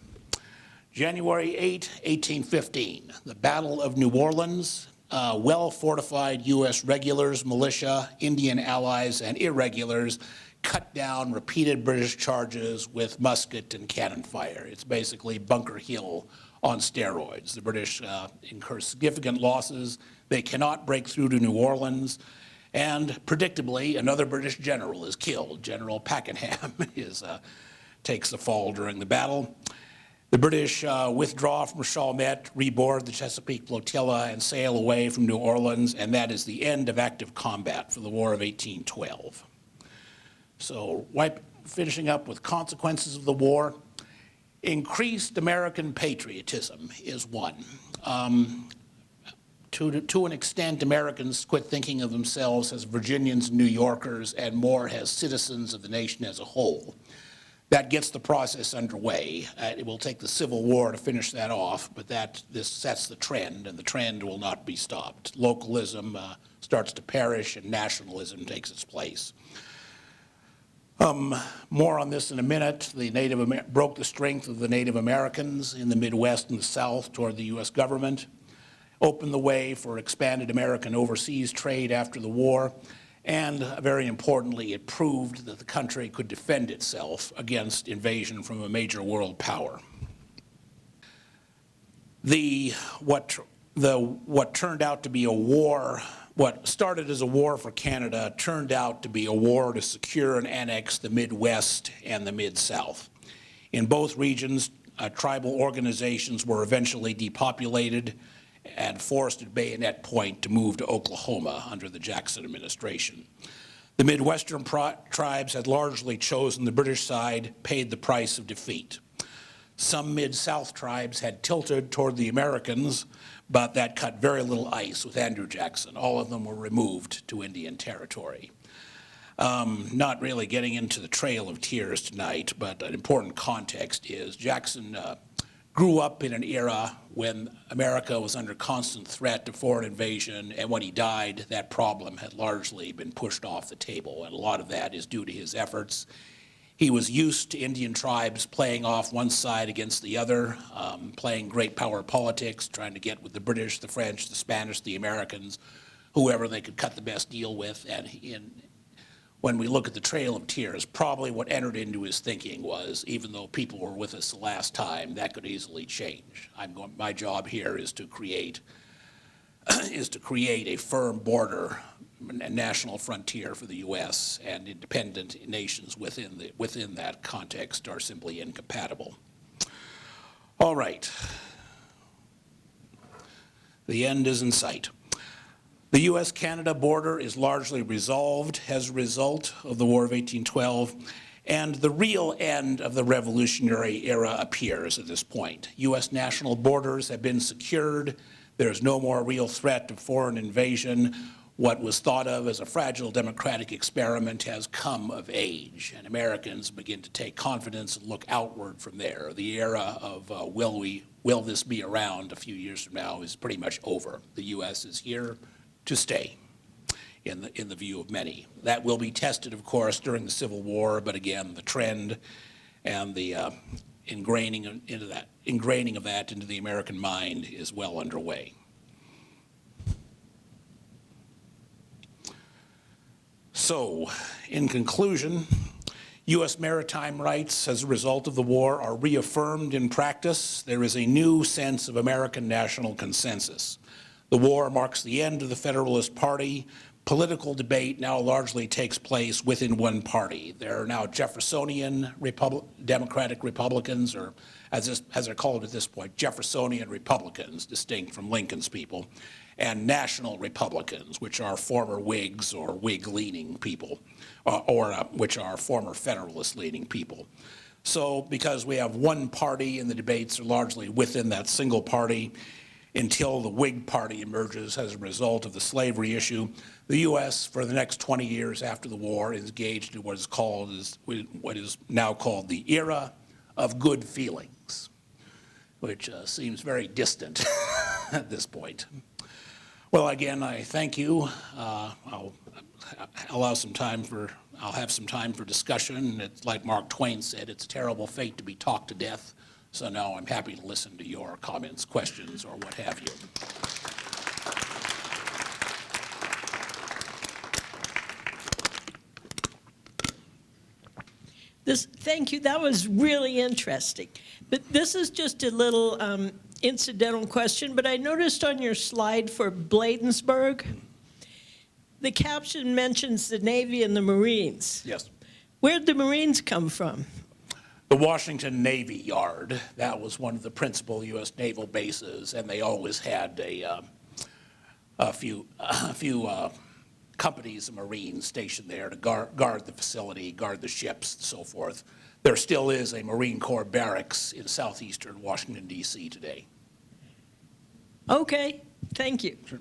January 8, 1815, the Battle of New Orleans. Well-fortified U.S. regulars, militia, Indian allies, and irregulars cut down repeated British charges with musket and cannon fire. It's basically Bunker Hill on steroids. The British incur significant losses. They cannot break through to New Orleans. And predictably, another British general is killed. General Pakenham takes the fall during the battle. The British withdraw from Chalmette, reboard the Chesapeake flotilla, and sail away from New Orleans, and that is the end of active combat for the War of 1812. So, finishing up with consequences of the war, increased American patriotism is one. To an extent, Americans quit thinking of themselves as Virginians and New Yorkers and more as citizens of the nation as a whole. That gets the process underway. It will take the Civil War to finish that off, but this sets the trend, and the trend will not be stopped. Localism starts to perish, and nationalism takes its place. More on this in a minute. Broke the strength of the Native Americans in the Midwest and the South toward the U.S. government. opened the way for expanded American overseas trade after the war, and very importantly, it proved that the country could defend itself against invasion from a major world power. What turned out to be a war, what started as a war for Canada turned out to be a war to secure and annex the Midwest and the Mid-South. In both regions, tribal organizations were eventually depopulated and forced at bayonet point to move to Oklahoma under the Jackson administration. The Midwestern tribes had largely chosen the British side, paid the price of defeat. Some Mid-South tribes had tilted toward the Americans, but that cut very little ice with Andrew Jackson. All of them were removed to Indian Territory. Not really getting into the Trail of Tears tonight, but an important context is Jackson grew up in an era when America was under constant threat of foreign invasion, and when he died, that problem had largely been pushed off the table, and a lot of that is due to his efforts. He was used to Indian tribes playing off one side against the other, playing great power politics, trying to get with the British, the French, the Spanish, the Americans, whoever they could cut the best deal with. And when we look at the Trail of Tears, probably what entered into his thinking was, even though people were with us the last time, that could easily change. My job here is to create a firm border, a national frontier for the U.S., and independent nations within that context are simply incompatible. All right. The end is in sight. The U.S.-Canada border is largely resolved as a result of the War of 1812, and the real end of the Revolutionary era appears at this point. U.S. national borders have been secured. There's no more real threat of foreign invasion. What was thought of as a fragile democratic experiment has come of age, and Americans begin to take confidence and look outward from there. The era of will this be around a few years from now is pretty much over. The U.S. is here to stay, in the view of many. That will be tested, of course, during the Civil War, but again, the trend and the ingraining of that into the American mind is well underway. So, in conclusion, U.S. maritime rights as a result of the war are reaffirmed in practice. There is a new sense of American national consensus. The war marks the end of the Federalist Party. Political debate now largely takes place within one party. There are now Jeffersonian Democratic Republicans, or as they're called at this point, Jeffersonian Republicans, distinct from Lincoln's people, and National Republicans, which are former Whigs or Whig-leaning people, or which are former Federalist-leaning people. So because we have one party and the debates are largely within that single party, until the Whig Party emerges as a result of the slavery issue, the U.S. for the next 20 years after the war is engaged in what is now called the era of good feelings, which seems very distant at this point. Well, again, I thank you. I'll have some time for discussion. It's like Mark Twain said, it's a terrible fate to be talked to death. So now I'm happy to listen to your comments, questions, or what have you. Thank you. That was really interesting. But this is just a little incidental question, but I noticed on your slide for Bladensburg, the caption mentions the Navy and the Marines. Yes. Where'd the Marines come from? The Washington Navy Yard, that was one of the principal U.S. naval bases, and they always had a few companies of Marines stationed there to guard the facility, guard the ships, and so forth. There still is a Marine Corps barracks in southeastern Washington, D.C. today. Okay, thank you. Sure.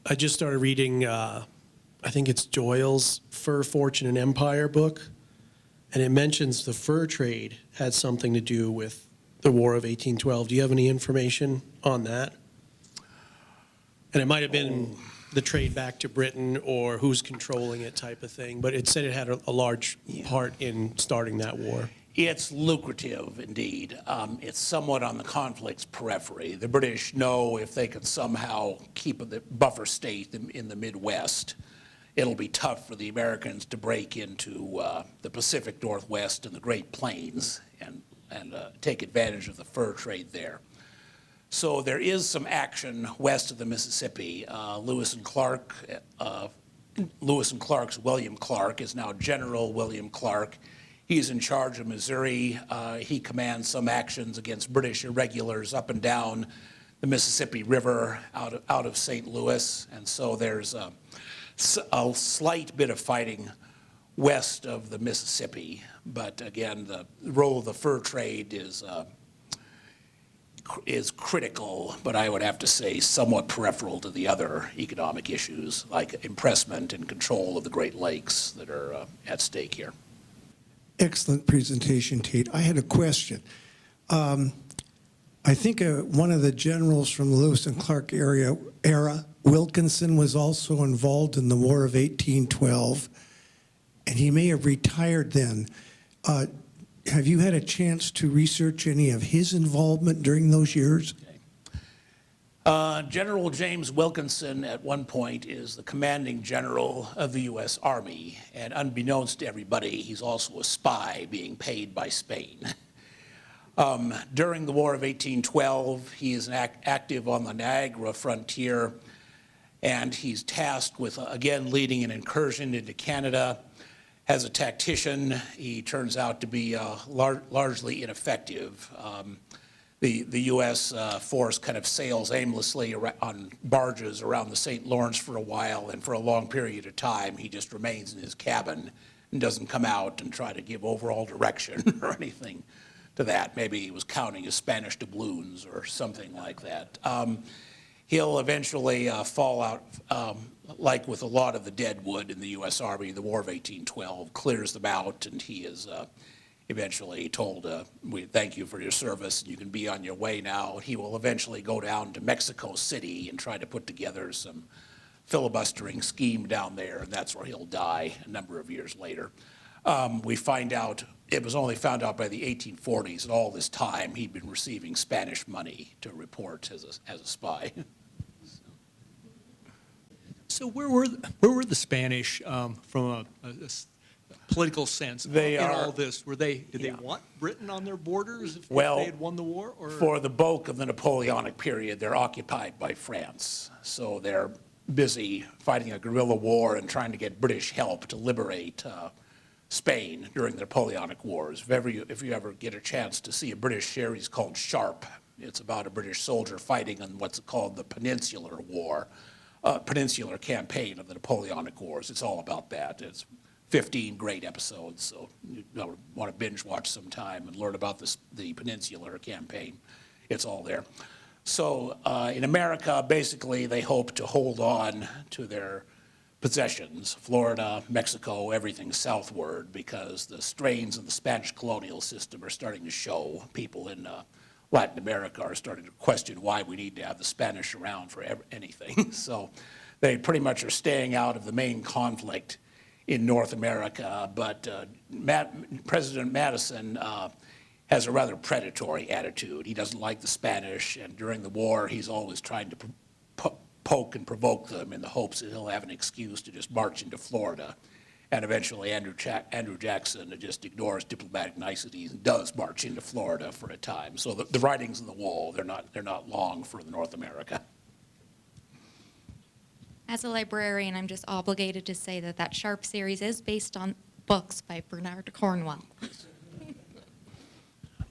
I just started reading, I think it's Doyle's Fur, Fortune, and Empire book, and it mentions the fur trade had something to do with the War of 1812. Do you have any information on that? And it might have been the trade back to Britain or who's controlling it type of thing, but it said it had a large part in starting that war. It's lucrative indeed. It's somewhat on the conflict's periphery. The British know if they could somehow keep the buffer state in the Midwest, it'll be tough for the Americans to break into the Pacific Northwest and the Great Plains and take advantage of the fur trade there. So there is some action west of the Mississippi. Lewis and Clark's William Clark is now General William Clark. He's in charge of Missouri. He commands some actions against British irregulars up and down the Mississippi River out of St. Louis. And so there's a slight bit of fighting west of the Mississippi. But again, the role of the fur trade is critical, but I would have to say somewhat peripheral to the other economic issues like impressment and control of the Great Lakes that are at stake here. Excellent presentation, Tate. I had a question. I think one of the generals from the Lewis and Clark era, Wilkinson, was also involved in the War of 1812, and he may have retired then. Have you had a chance to research any of his involvement during those years? General James Wilkinson at one point is the commanding general of the U.S. Army, and unbeknownst to everybody, he's also a spy being paid by Spain. During the War of 1812, he is active on the Niagara frontier, and he's tasked with, again, leading an incursion into Canada. As a tactician, he turns out to be largely ineffective. The U.S. force kind of sails aimlessly on barges around the St. Lawrence for a while, and for a long period of time, he just remains in his cabin and doesn't come out and try to give overall direction or anything to that. Maybe he was counting his Spanish doubloons or something like that. He'll eventually fall out, like with a lot of the dead wood in the U.S. Army. The War of 1812 clears them out, and he is eventually told, we thank you for your service, and you can be on your way now. He will eventually go down to Mexico City and try to put together some filibustering scheme down there, and that's where he'll die a number of years later. We find out, it was only found out by the 1840s, and all this time he'd been receiving Spanish money to report as a spy. So where were the Spanish from a political sense in all this? Did they want Britain on their borders if they had won the war? Or? For the bulk of the Napoleonic period, they're occupied by France. So they're busy fighting a guerrilla war and trying to get British help to liberate Spain during the Napoleonic Wars. If you ever get a chance to see a British series called Sharp, it's about a British soldier fighting in what's called the Peninsular War, Peninsular Campaign of the Napoleonic Wars. It's all about that. It's 15 great episodes, so you want to binge watch sometime and learn about the Peninsular Campaign. It's all there. So in America, basically, they hope to hold on to their possessions, Florida, Mexico, everything southward, because the strains of the Spanish colonial system are starting to show. People in Latin America are starting to question why we need to have the Spanish around for anything. So they pretty much are staying out of the main conflict in North America, but President Madison has a rather predatory attitude. He doesn't like the Spanish, and during the war, he's always trying to poke and provoke them in the hopes that he'll have an excuse to just march into Florida. And eventually Andrew Jackson just ignores diplomatic niceties and does march into Florida for a time. So the writing's on the wall. They're not long for North America. As a librarian, I'm just obligated to say that Sharp series is based on books by Bernard Cornwell.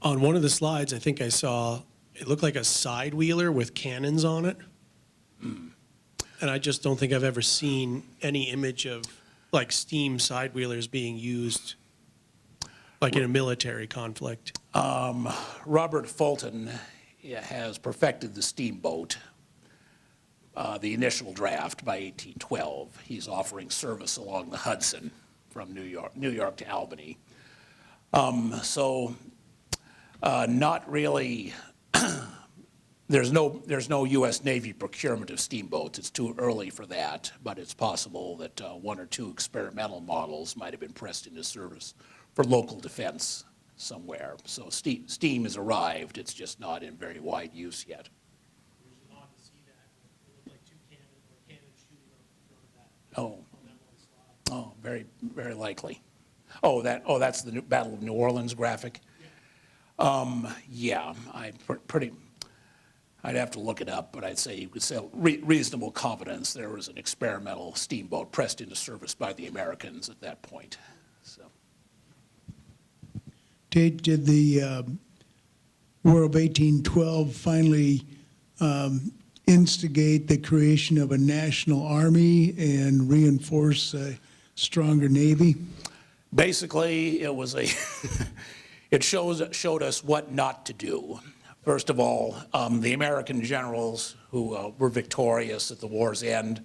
On one of the slides, I think I saw, it looked like a side wheeler with cannons on it. And I just don't think I've ever seen any image of like steam side wheelers being used like in a military conflict. Robert Fulton has perfected the steamboat. The initial draft by 1812, he's offering service along the Hudson from New York to Albany. Not really There's no U.S. Navy procurement of steamboats. It's too early for that, but it's possible that one or two experimental models might have been pressed into service for local defense somewhere. So steam has arrived. It's just not in very wide use yet. Oh, very, very likely. That's the Battle of New Orleans graphic. Yeah, I'd have to look it up, but I'd say you could say reasonable confidence there was an experimental steamboat pressed into service by the Americans at that point. So. Tate, did the War of 1812 finally instigate the creation of a national army and reinforce a stronger navy? Basically, it was it showed us what not to do. First of all, the American generals who were victorious at the war's end,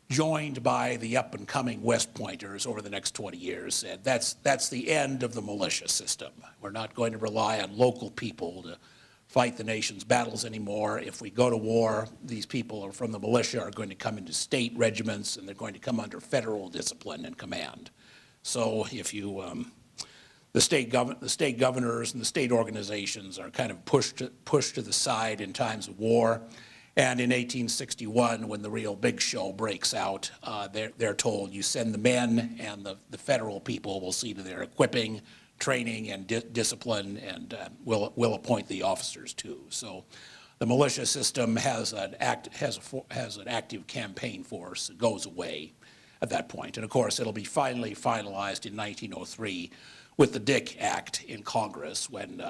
joined by the up-and-coming West Pointers over the next 20 years, said that's the end of the militia system. We're not going to rely on local people to fight the nation's battles anymore. If we go to war, these people from the militia are going to come into state regiments, and they're going to come under federal discipline and command. So if you the state governors and the state organizations are kind of pushed to the side in times of war. And in 1861, when the real big show breaks out, they're told you send the men, and the federal people will see to their equipping, training, and discipline, and will appoint the officers too. So the militia system has an active campaign force. It goes away at that point. And of course, it'll be finally finalized in 1903 with the Dick Act in Congress, when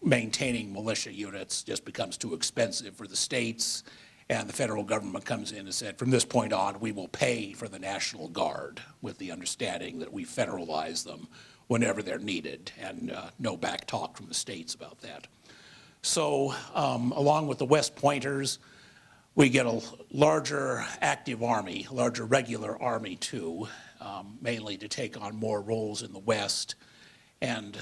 maintaining militia units just becomes too expensive for the states, and the federal government comes in and said, from this point on, we will pay for the National Guard, with the understanding that we federalize them whenever they're needed, and no back talk from the states about that. So along with the West Pointers, we get a larger active army, larger regular army too, mainly to take on more roles in the West. And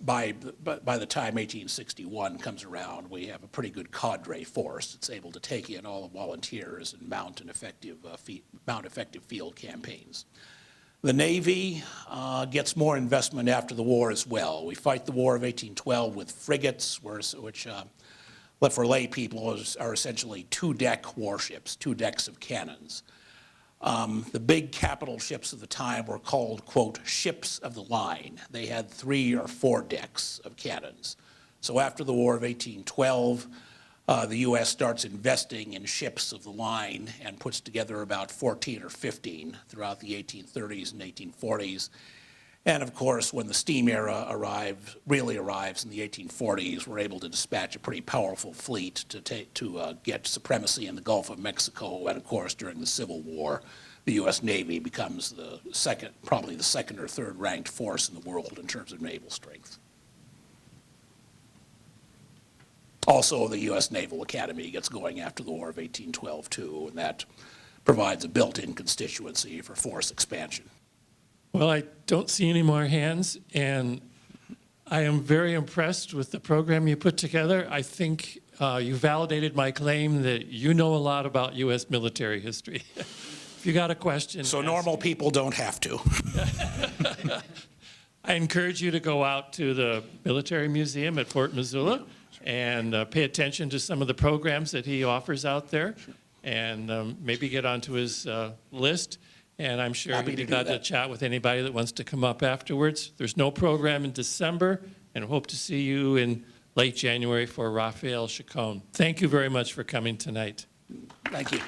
by the time 1861 comes around, we have a pretty good cadre force that's able to take in all the volunteers and mount effective field campaigns. The Navy gets more investment after the war as well. We fight the War of 1812 with frigates, which for lay people are essentially two-deck warships, 2 decks of cannons. The big capital ships of the time were called, quote, ships of the line. They had 3 or 4 decks of cannons. So after the War of 1812, the U.S. starts investing in ships of the line and puts together about 14 or 15 throughout the 1830s and 1840s. And of course, when the steam era really arrives in the 1840s, we're able to dispatch a pretty powerful fleet to get supremacy in the Gulf of Mexico. And of course, during the Civil War, the U.S. Navy becomes probably the second or third ranked force in the world in terms of naval strength. Also, the U.S. Naval Academy gets going after the War of 1812 too, and that provides a built-in constituency for force expansion. Well, I don't see any more hands, and I am very impressed with the program you put together. I think you validated my claim that you know a lot about U.S. military history. If you got a question. So normal people don't have to. I encourage you to go out to the Military Museum at Fort Missoula and pay attention to some of the programs that he offers out there, and maybe get onto his list. And I'm sure you'll be glad to chat with anybody that wants to come up afterwards. There's no program in December, and hope to see you in late January for Raphael Chacon. Thank you very much for coming tonight. Thank you.